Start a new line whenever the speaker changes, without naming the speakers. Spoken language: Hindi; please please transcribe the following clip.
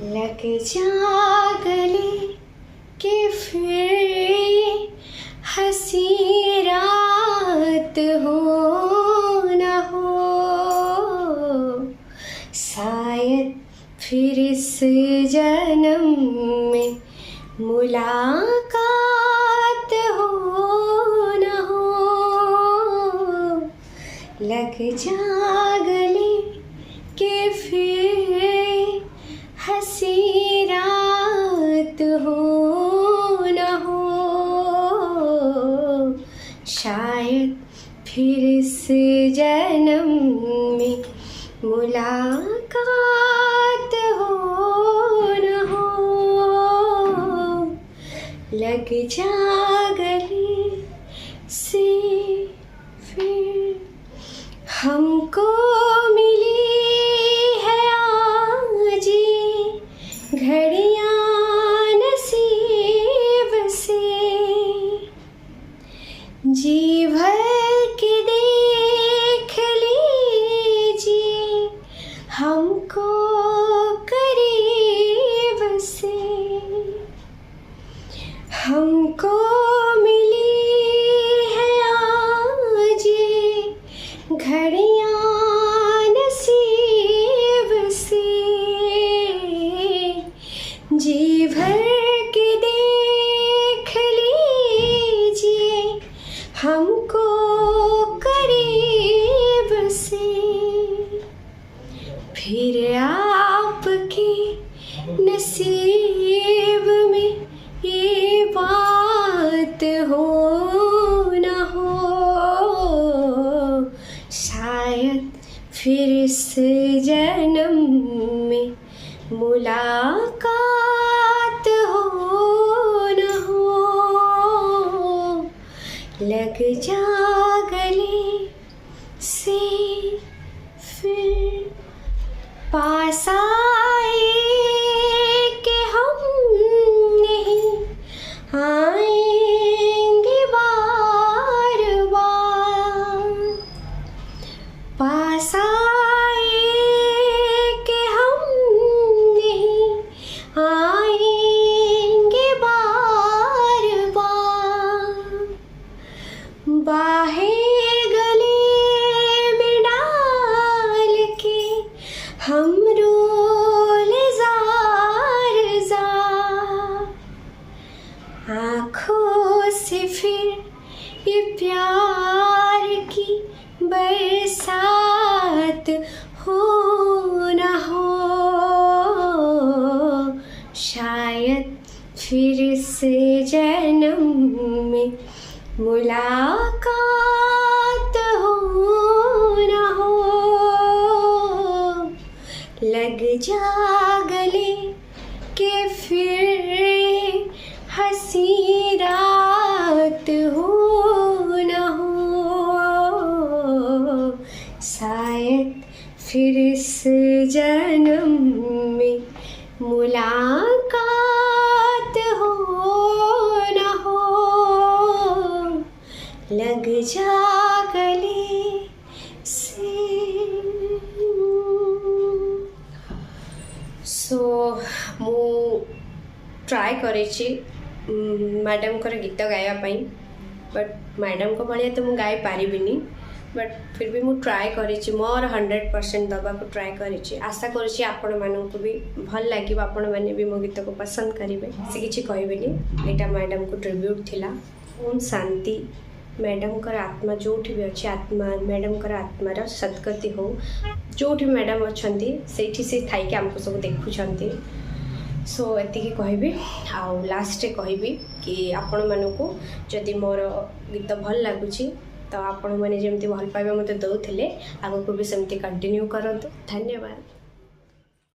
लग जा गले के फिर हंसी रात हो न हो, शायद फिर इस जन्म में मुलाकात हो न हो। लग जा गले के फिर हंसी रात हो न हो, शायद फिर इस जन्म में मुलाकात हो न हो। लग जा गले से फिर हमको मिली है आज घड़ियां नसीब से, जी भर के देख लीजिए हमको करीब से। हमको मिली है आज घड़ियां नसीब से, जी भर के देख लीजिए हमको करीब से। फिर आपके नसीब में ये बात हो न हो, शायद फिर इस जन्म में मुलाकात हो न हो। लग जा गले से फिर पास आए कि हम नहीं आएंगे बार बार। पास आए कि हम नहीं आएंगे बार बार। बाहें गले में डाल के हम रोले जार जार, आँखों से फिर ये प्यार की बरसात हो न हो, शायद फिर इस जन्म में मुलाकात हो न हो। लग जा गले के फिर हंसी रात हो न हो, शायद फिर इस जन्म में मुलाकात हो न हो। लग जा गले से। सो मु ट्राए करेछि मैडम कर गीत गायापाई, बट मैडम को भाया तो मुझे गाई पारिबिनी, बट फिर भी मुझे ट्राए करेछि मोर 100% दबा को ट्राए करेछि। आशा करेछि आपण मानक भी भल लगे, आपण माने भी मो गीत को पसंद करेंगे। से किछि कहबेनी, एटा मैडम को ट्रिब्यूट थिला। ओम शांति। मैडम कर आत्मा जोठी भी अच्छे, आत्मा मैडम कर आत्मार सद्गति हो। जोठी मैडम अच्छी से थी आमको सब देखुंट। सो एति कहबी आउ लास्ट कहबी कि आपण मानकू जदि मोर गीत भल लगुच तो आपण मैंने जमी भल पाइबा मत दौले आगक भी सेमती कंटिन्यू करंतु। धन्यवाद।